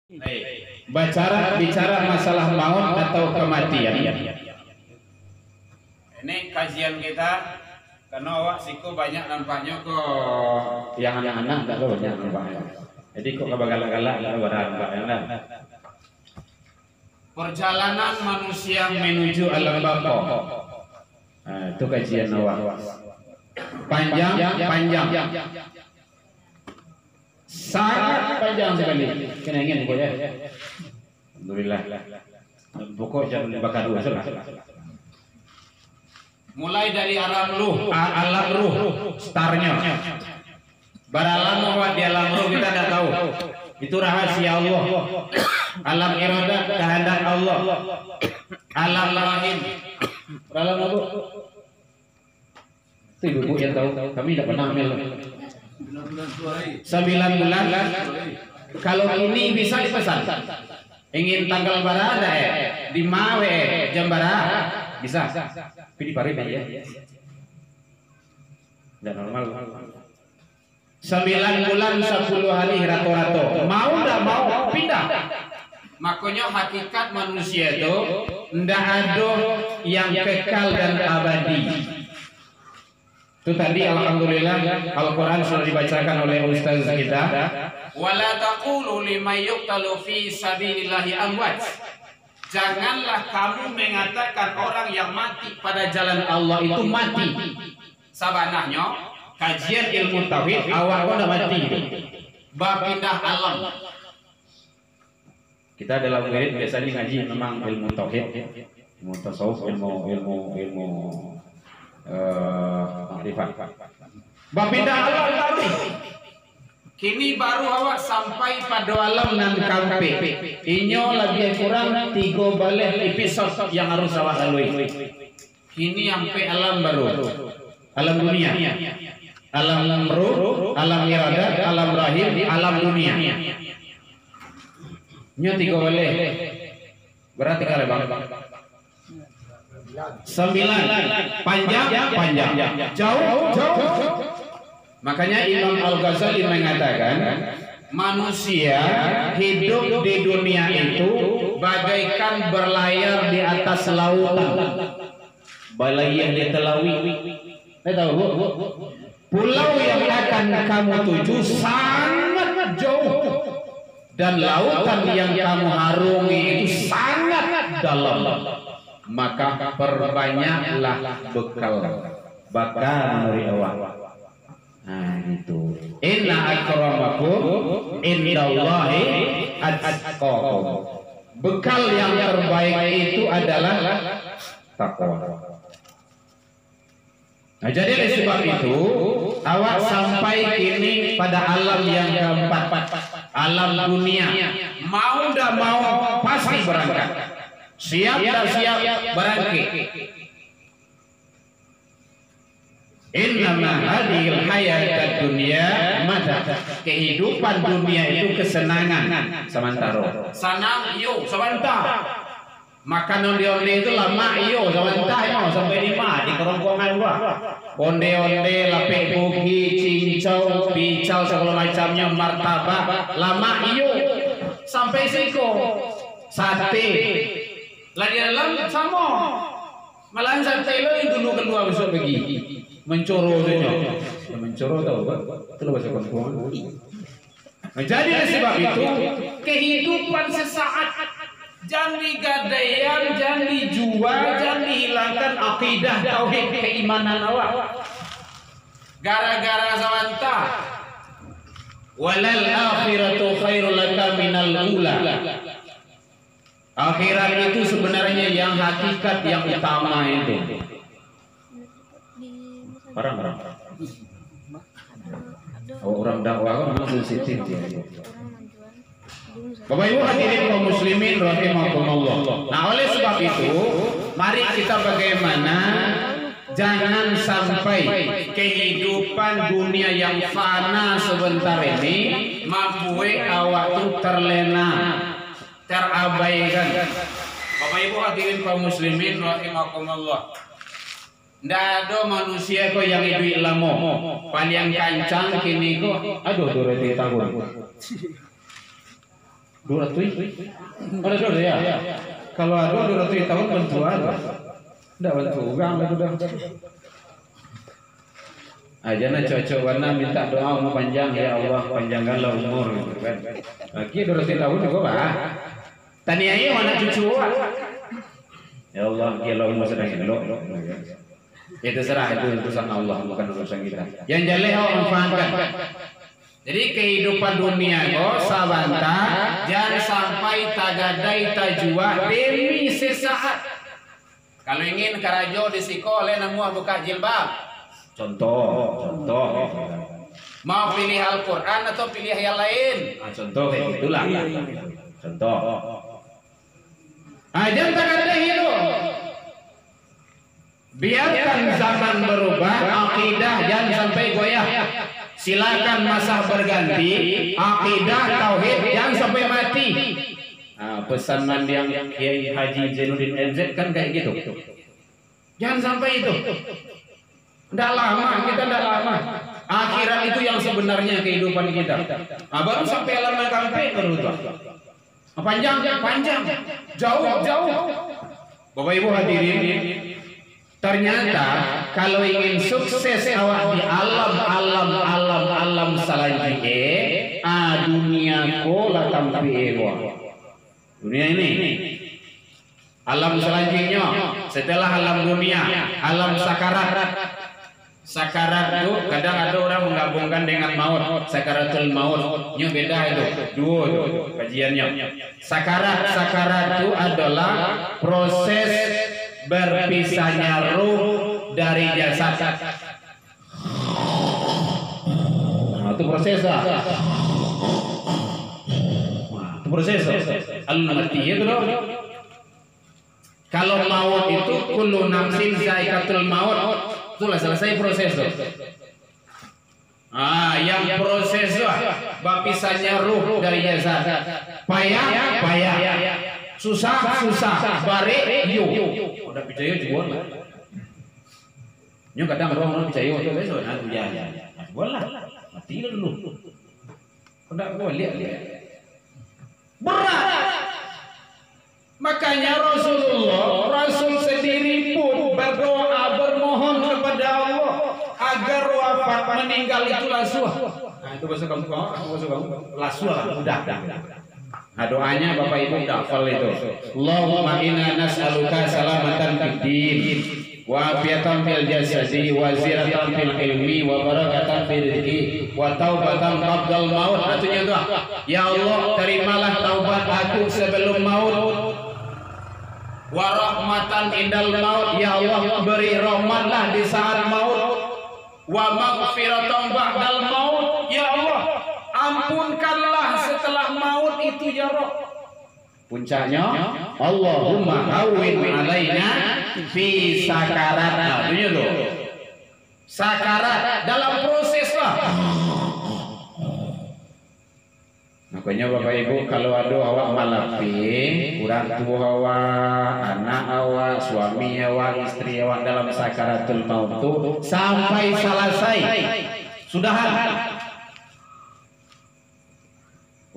bicara masalah maut atau kematian. Ini kajian kita karena awak siku banyak nampaknya kok Yang anak-anak tak tahu banyak nampaknya. Jadi kok galak-galak lah nampaknya. perjalanan manusia menuju alam bapa. Nah, itu kajian awak. Panjang. Sangat panjang sekali. Kena ingin pokoknya. Alhamdulillah. Pokok jangan dibakar dulu. Mulai dari alam ruh, startnya. baralam bahwa di alam ruh kita tidak tahu. Itu rahasia Allah. Alam iradah kehendak Allah. Alam rahim. Alam apa? Itu ibu yang tahu. Kami tidak pernah ambil. 9 bulan. Kalau ini bisa dipesan. Ingin tanggal bara ada di Mawe jam bara bisa. Tapi di Paris ya. Tidak normal. 9 bulan 10 hari rato-rato. Mau tidak mau pindah. Makanya hakikat manusia itu tidak ada yang kekal dan abadi. Itu tadi alhamdulillah Al-Quran sudah dibacakan oleh ustaz kita. Wala taqulu liman yuqtalu fi sabilillahi amwat. Janganlah kamu mengatakan orang yang mati pada jalan Allah itu mati. Sabanahnya kajian ilmu tauhid awak udah mati. Bapindah alam. Kita dalam murid biasanya ngaji memang ilmu tauhid, ilmu tasawuf, ilmu makrifat. Bapindah alam tadi. Kini baru awak sampai pada alam nan kampe. Inyo lebih kurang 3 balik episode yang harus awak lalui. Kini sampai alam baru. Alam dunia. Alam ruh, alam iradah, alam rahim, alam dunia. Nyo 3 balik. Berarti kali bang. 9 panjang, jauh. Makanya Imam Al-Ghazali mengatakan manusia hidup di dunia itu bagaikan berlayar di atas lautan. Balayah di telawi. Tahu pulau yang akan kamu tuju sangat jauh dan lautan yang kamu harungi itu sangat dalam. Maka perbanyaklah bekal dari awak. Nah itu. Inna akramakum indallahi atqakum. Bekal yang terbaik itu adalah takwa. Nah jadi oleh sebab itu awak sampai kini pada alam yang keempat, alam dunia. Mau tidak mau pasti berangkat. Siap dan siap berangkat. Innama hadhil hayatad dunya mata. Kehidupan dunia itu kesenangan sementara. Sanang iyo sebentar. Makan onde-onde itu lama iyo sebentar yo sampai 5 di kerongkongan gua. Onde-onde, lapik bugi, cincau, picau segala macamnya, martabak, lama iyo sampai siko. Sate. Lagi dalam sama. Malahan sate lo yang dulu kedua besok pergi. Mencoro saja. Mencoro tahu kan? Itu bahasa perempuan. Jadi sebab itu kehidupan sesaat jangan digadaian, jangan dijual, jangan dihilangkan akidah tauhid keimanan awak. Gara-gara sawanta. Walal akhiratu khairul laka minal ula. Akhirat itu sebenarnya yang hakikat yang utama itu. Orang. Orang dakwah kan memang sensitif dia. Bapak Ibu hadirin kaum muslimin rahimakumullah. Nah, oleh sebab itu, mari kita bagaimana jangan sampai kehidupan dunia yang fana sebentar ini membuat awak itu terlena, terabaikan. Bapak Ibu hadirin kaum muslimin rahimakumullah. Ndak ada manusia kok yang hidup lama. Paling kancang kini kok aduh 2 tahun. 200. Ada dulu ya. Kalau ada 200 tahun bantu ada. Enggak bantu ugang udah. Aja na cocok warna minta doa umur panjang ya Allah, panjangkanlah umur gitu kan. Lagi 200 tahun juga bah. Tani ayo anak cucu. Ya Allah, kalau umur sedang elok. Itu serah, itu urusan Allah, bukan urusan kita. Yang jelas manfaatkan. Jadi kehidupan dunia kok sabanta jangan sampai tagadai tajua demi sesaat. Kalau ingin karajo disiko oleh namu buka jilbab. Contoh. Mau pilih Al-Quran atau pilih yang lain? Contoh kayak gitulah. Contoh. Jangan tagadai itu. Biarkan zaman berubah, akidah jangan sampai goyah. Silakan masa berganti, akidah tauhid jangan sampai mati. Pesan mandiang Kiai Haji Zainuddin MZ kan kayak gitu. Jangan sampai itu. Tidak lama, kita tidak lama. Akhirat itu yang sebenarnya kehidupan kita. Baru sampai alam kampe berubah. Panjang, jauh. Bapak Ibu hadirin, ternyata kalau ingin sukses awak di alam selanjutnya, dunia ko la tampi dunia ini. Alam selanjutnya setelah alam dunia, alam sakarat. Sakarat itu kadang ada orang menggabungkan dengan maut, sakaratul maut. Ini beda itu, dua kajiannya. Sakarat itu adalah proses berpisahnya ruh dari jasad. Itu proses lah. Itu proses. Alun mati itu loh. Kalau maut itu kullu nafsin zaikatul maut. Itulah selesai proses tuh. Yang proses tuh berpisahnya ruh dari jasad. Payah. Susah, bare yo. Udah percaya juga. Nyo kadang orang percaya itu besok aku ya. Boleh. Mati dulu. Udah gua lihat. Berat. Makanya Rasul sendiri pun berdoa bermohon kepada Allah agar wafat meninggal itu lasuh. Itu bahasa kamu lasuh udah. Doanya Bapak Ibu udah hafal itu. Allahumma inna nas'aluka salamatan fid din wa afiatan fil jasadi wa ziratan fil ilmi wa barakatan fil rizqi wa taubatan qabdal maut. Artinya doa, ya Allah terimalah taubat aku sebelum maut. Wa rahmatan indal maut, ya Allah beri rahmatlah di saat maut. Wa maghfiratan ba'dal maut, ya Allah ampunkanlah setelah maut itu ya Rabb. Puncaknya Allahumma hawwin alaina fi sakarat. Itu loh. Sakarat dalam proses lah. Makanya Bapak Ibu kalau ada awak malapi, orang tua awak, anak awak, suami awak, istri awak dalam sakaratul maut itu sampai selesai. Sudahan.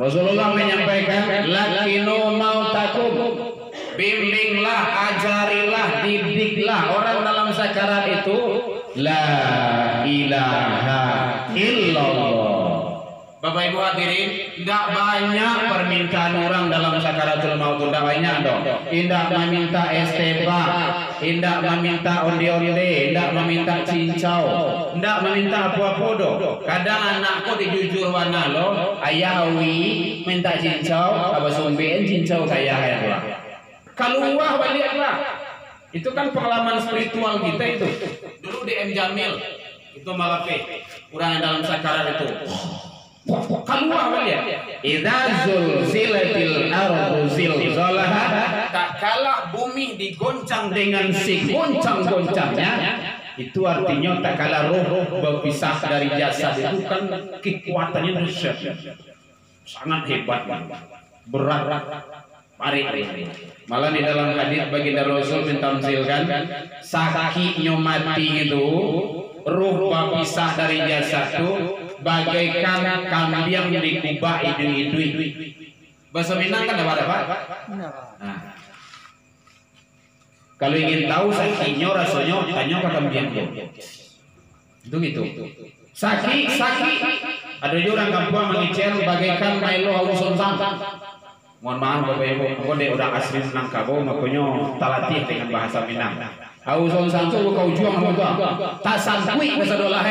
Rasulullah menyampaikan, lakinu mautakum, bimbinglah, ajarilah, didiklah orang dalam sakarat itu la ilaha illallah. Bapak Ibu hadirin, tidak banyak permintaan orang dalam sakaratul maut, tidak banyak dong. Tidak meminta esteba, tidak meminta onde-onde, tidak meminta cincau, tidak meminta apa-apa dong. Kadang anakku dijujur wana lo, ayawi minta cincau, apa sumbein cincau kaya ya. Keluar baliklah. Itu kan pengalaman spiritual kita itu. Dulu di M Jamil itu malape, orang dalam sakarat itu. Keluar balik. Idza zulzilatil ardu zilzalaha, tak kalah bumi digoncang dengan segoncang-goncangnya, itu artinya tak kalah roh berpisah dari jasad itu kan kekuatannya dahsyat. Sangat hebat, berat, malah di dalam hadis baginda Rasul mentamzilkan sakinya mati itu roh berpisah dari jasad itu bagaikan kambing dikubah idui-idui. Bahasa Minang kan ada Pak? Nah. Kalau ingin tahu sakinya rasanya tanya ke kambing itu gitu. Saki ada juga orang kampung mengicil bagaikan Milo Hauson Sam. Mohon maaf Bapak Ibu, aku udah asli Minangkabau makanya talatih dengan bahasa Minang. Hauson Sam itu kau juang apa? Tak sangkui bahasa dolah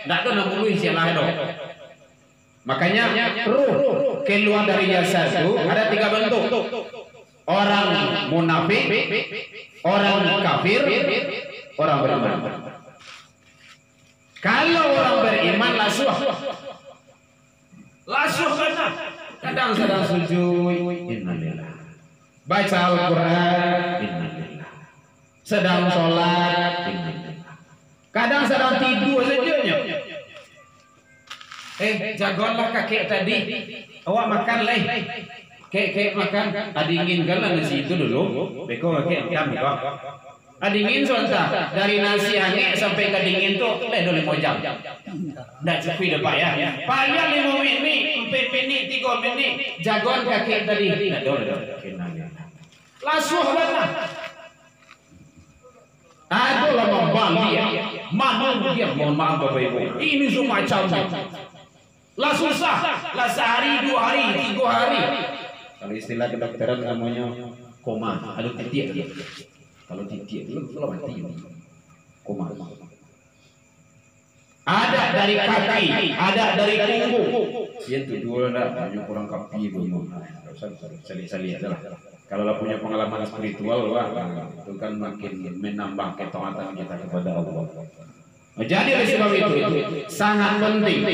ndak ada namului sialah dong. Makanya ruh keluar dari jasad itu ada 3 bentuk. Orang munafik, orang kafir, orang beriman. Kalau orang beriman lasuh benar. Kadang sedang sujud, innalillah. Baca Al-Quran, innalillah. Sedang sholat, innalillah. Kadang sedang tidur saja. Jagoanlah kakek tadi. Awak makan leh. Kek makan. Adingin kan nasi itu dulu. Beko kakek kami kok. Adingin sebentar. Dari nasi hangat sampai ke dingin tuh dulu 5 jam. Nggak cukup dah Pak ya. Paling 5 menit, 4 menit, 3 menit. Jagoan kakek tadi. Nggak dulu. Lasuh benar. Aduh lama balik ya. Mana dia mohon maaf Bapak Ibu. Ini semacam lah susah, lah sehari, 2 hari, 3 hari. Kalau istilah kedokteran namanya koma, ada titik dia. Kalau titik itu mati. Koma. Ada dari kaki, ada dari punggung. Yang kedua ada banyak orang kapi belum. Sali aja lah. Kalau punya pengalaman spiritual, wah, itu kan makin menambah ketaatan kita kepada Allah. Jadi oleh sebab itu sangat penting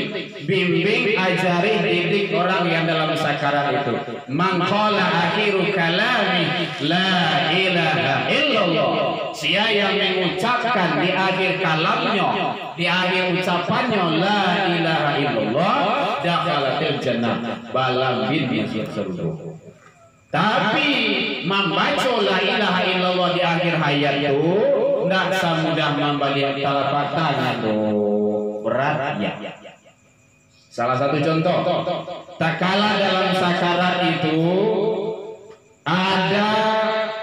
bimbing, ajari, didik orang yang dalam sakarat itu. Man qala akhiru kalami la ilaha illallah. Siapa yang mengucapkan di akhir kalamnya, di akhir ucapannya la ilaha illallah, dakhalatil jannah, balam bin masuk surga. Tapi membaca la ilaha illallah di akhir hayat itu tidak semudah membalik telapak tangan tuh, berat ya. Salah satu contoh, tak kalah dalam sakarat itu ada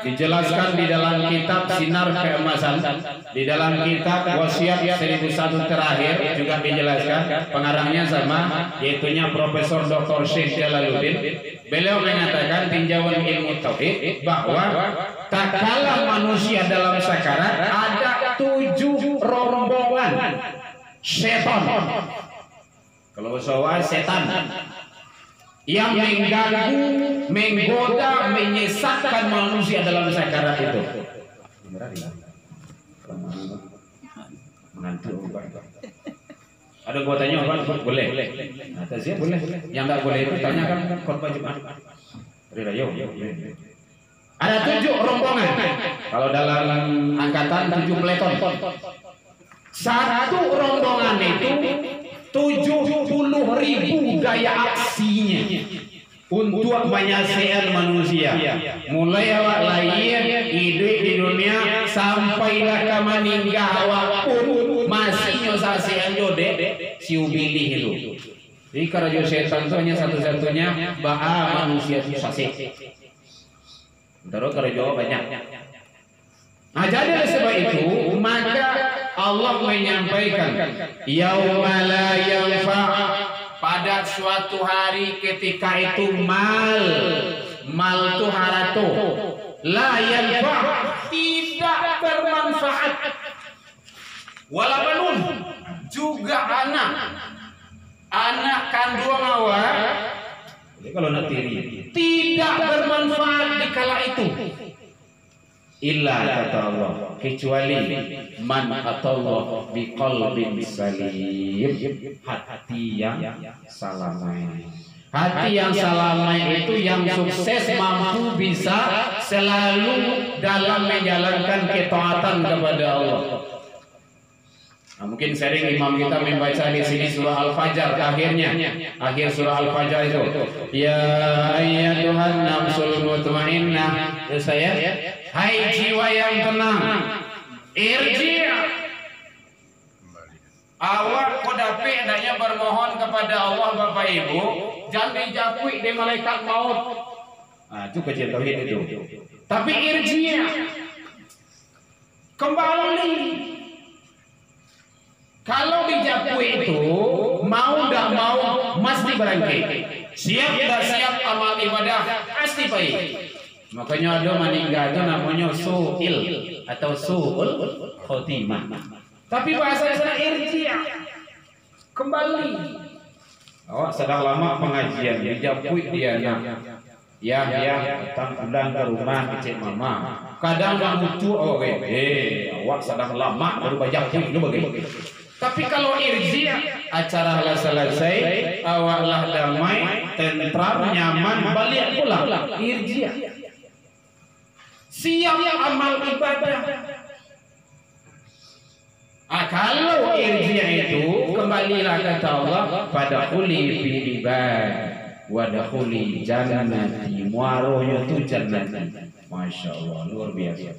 dijelaskan di dalam kitab Sinar Keemasan, di dalam kitab Wasiat 1001 terakhir juga dijelaskan, pengarangnya sama, yaitunya Profesor Dr. Syekh Jalaluddin. Beliau mengatakan tinjauan ilmu tauhid bahwa tak kalah manusia dalam sakarat ada 7 rombongan setan. Kalau soal setan yang mengganggu, menggoda, menyesatkan manusia dalam sakarat itu. Ada gua tanya apa? Boleh. Atas ya boleh. Yang enggak boleh itu tanyakan khotbah Jumat. Rirayo. Ada 7 rombongan. Kalau dalam angkatan 7 peleton. Satu rombongan itu 70.000 daya aksinya untuk menyelesaikan manusia. Mulai awak lahir hidup di dunia sampailah ke meninggal awak pun masih nyosasian jode siubili itu. Jadi kalau setan itu hanya satu-satunya bahwa manusia itu sasi. Terus kalau jawab banyak. Nah jadi oleh sebab itu maka Allah menyampaikan yauma la yanfa', pada suatu hari ketika itu mal itu harato la yanfa', tidak bermanfaat, wala banun, juga anak kandung awak. Jadi kalau nak tiri tidak bermanfaat di kala itu. Illa kata Allah, kecuali man atallah biqalbin salim, hati yang salamai. Hati yang salamai itu yang sukses, mampu bisa selalu dalam menjalankan ketaatan kepada Allah. Nah, mungkin sering imam kita membaca di sini surah Al-Fajr akhirnya, akhir surah Al-Fajr itu, ya ayyatuhan nafsul mutmainnah. Terus saya, hai jiwa yang tenang, irji', Awak kau dapat adanya bermohon kepada Allah Bapak Ibu, jangan dijapui di malaikat maut. Nah, itu kecil tauhid itu. Tapi irjinya kembali. Kalau dijapui itu mau tidak mau mesti berangkat. Siap tidak siap amal ibadah pasti baik. Makanya ada meninggal itu namanya su'il atau su'ul khotimah. Tapi bahasa sana irji'ah, kembali. Awak sedang lama pengajian, dijapui dia ya datang pulang ke rumah kecil mama. Kadang butuh awak sedang lama baru bajapui lu bagaimana? Tapi kalau irji'ah, acara lah selesai, awaklah damai, tentram, nyaman, balik pulang. Irji'ah. Siap amal ibadah. Kalau irji'ah itu kembalilah kata Allah pada khuli fi ibad wa dakhuli jannati, muarohnya tu jannati. Masya Allah, luar biasa.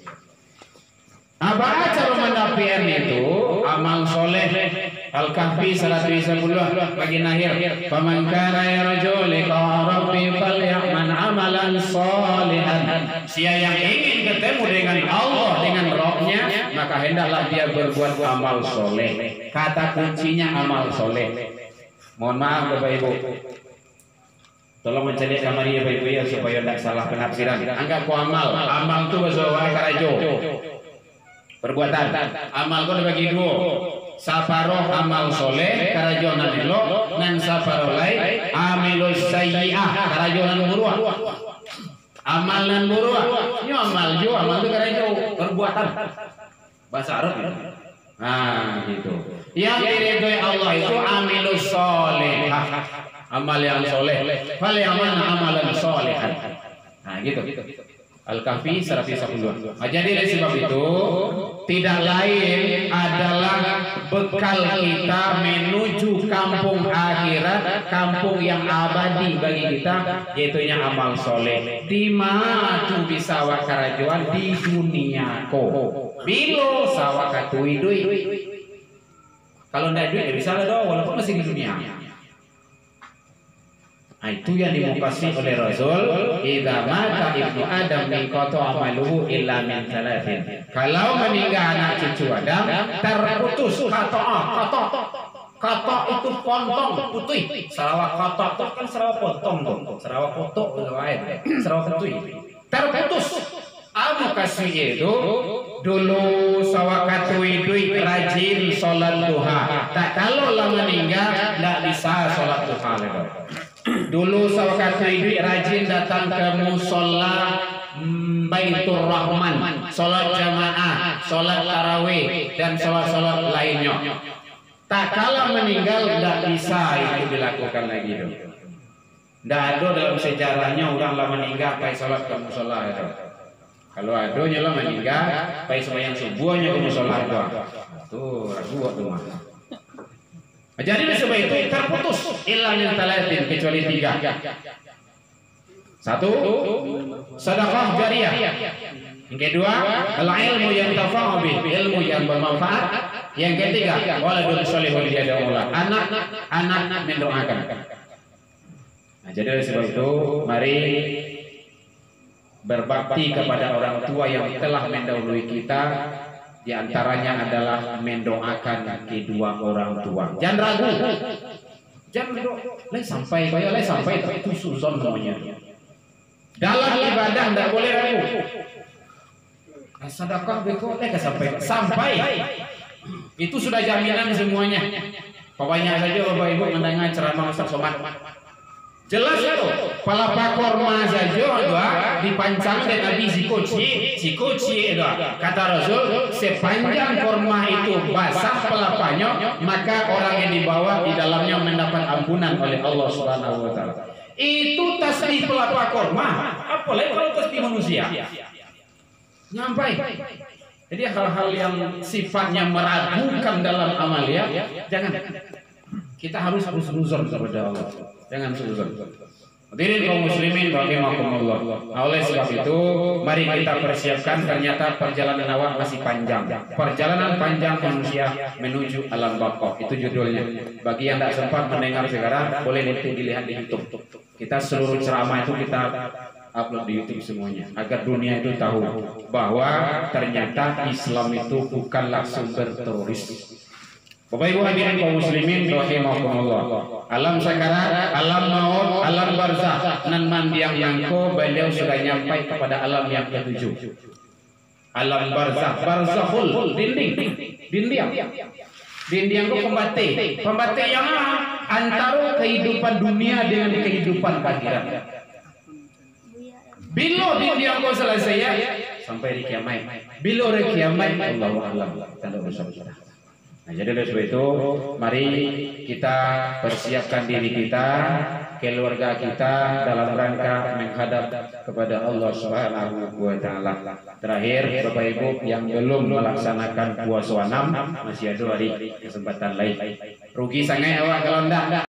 Apa cara mendapian itu? Amal soleh. Al-Kahfi 110 bagian akhir. Faman kana yarju liqa rabbi falyamal amalan salihan. Siapa yang ingin ketemu dengan Allah, dengan Rabb-Nya, maka hendaklah dia berbuat amal soleh. Kata kuncinya amal soleh. Mohon maaf Bapak Ibu, tolong mencari kamar ya Bapak Ibu ya, supaya tidak salah penafsiran. Anggap ku amal itu bahasa karajo. Perbuatan amal kau dibagi dua, saparoh amal soleh karajonan elok, nan saparoh lain amilus sayyi'ah karajonan buruk. Amal nan buruk, ini amal itu karajo perbuatan bahasa Arab. Nah gitu. Yang diridhoi Allah itu amilus soleh, amal yang soleh. Fal yaman amalan solehan. Nah gitu. Al-Kahfi 110. Nah, jadi dari sebab itu tidak lain adalah bekal kita menuju kampung akhirat, kampung yang abadi bagi kita, yaitu amal soleh. Di mana tu bisa wakarajuan di dunia ko. Bilo sawak katui duit. Kalau tidak duit bisa lah dong, walaupun masih di dunia. Nah, itu yang dimukasi oleh Rasul, idza mata ibnu Adam min qata amaluhu illa min thalathin. Kalau meninggal anak cucu Adam, terputus kata itu pontong putih. Sarawak kata itu kan Sarawak pontong tuh. Sarawak potok lain. Sarawak putih. Terputus. Amu kasih itu dulu sawak katui duit rajin sholat duha. Tak kalau lah meninggal tidak bisa sholat duha lagi. Dulu sawakatu ibu rajin datang ke musola Baitur Rahman, sholat jamaah, sholat tarawih, dan sholat-sholat lainnya. Tak kala meninggal tidak bisa itu dilakukan lagi dong. Tidak ada dalam sejarahnya orang lah meninggal pakai sholat ke musola itu. Kalau ada nyala meninggal pakai sembahyang subuhnya ke musola itu. Tuh ragu tuh mah. Jadi sebab itu terputus illa min talatin, kecuali 3. 1, sedekah jariyah. Yang kedua, al-ilmu yang tafa'u bih, ilmu yang bermanfaat. Yang ketiga, waladun sholihun yad'ulah, anak mendoakan. Nah, jadi sebab itu mari berbakti kepada orang tua yang telah mendahului kita. Di antaranya adalah mendoakan kedua orang tua. Jangan ragu. Jangan sampai itu susun semuanya. Dalam ibadah tidak boleh ragu. Sedekah betul sampai. Itu sudah jaminan semuanya. Pokoknya saja Bapak Ibu mendengar ceramah Ustaz Somad. Jelas itu, palapa korma saja doa dipancang dan Nabi sikoci itu. Kata Rasul, sepanjang korma itu basah pelapanya, maka orang yang dibawa di dalamnya mendapat ampunan oleh Allah Subhanahu wa taala. Itu tasbih pelapa korma, apalagi kalau tasbih manusia. Nyampai. Jadi hal-hal yang sifatnya meragukan dalam amalia, jangan. Kita harus husnuzon kepada Allah. Jangan suzon. Hadirin kaum muslimin rahimakumullah. Oleh sebab itu, mari kita persiapkan, ternyata perjalanan awak masih panjang. Perjalanan panjang manusia menuju alam baqah. Itu judulnya. Bagi yang tidak sempat mendengar sekarang, boleh nanti dilihat di YouTube. Kita seluruh ceramah itu kita upload di YouTube semuanya, agar dunia itu tahu bahwa ternyata Islam itu bukanlah sumber teroris. Bapak Ibu hadirin kaum muslimin rahimakumullah. Alam sakarat, alam maut, alam barzakh nan mandiang yangko beliau sudah nyampai kepada alam yang ketujuh. Alam barzakh, barzakhul dinding. Dinding itu pembate yang antara kehidupan dunia dengan kehidupan akhirat. Bila dinding itu selesai ya sampai di kiamat. Bila di kiamat Allahu a'lam. Kita bersama. Nah, jadi oleh sebab itu mari kita persiapkan diri kita, keluarga kita dalam rangka menghadap kepada Allah Subhanahu wa taala. Terakhir, Bapak Ibu yang belum melaksanakan puasa 6 masih ada hari kesempatan lain. Rugi sangat awak kalau ndak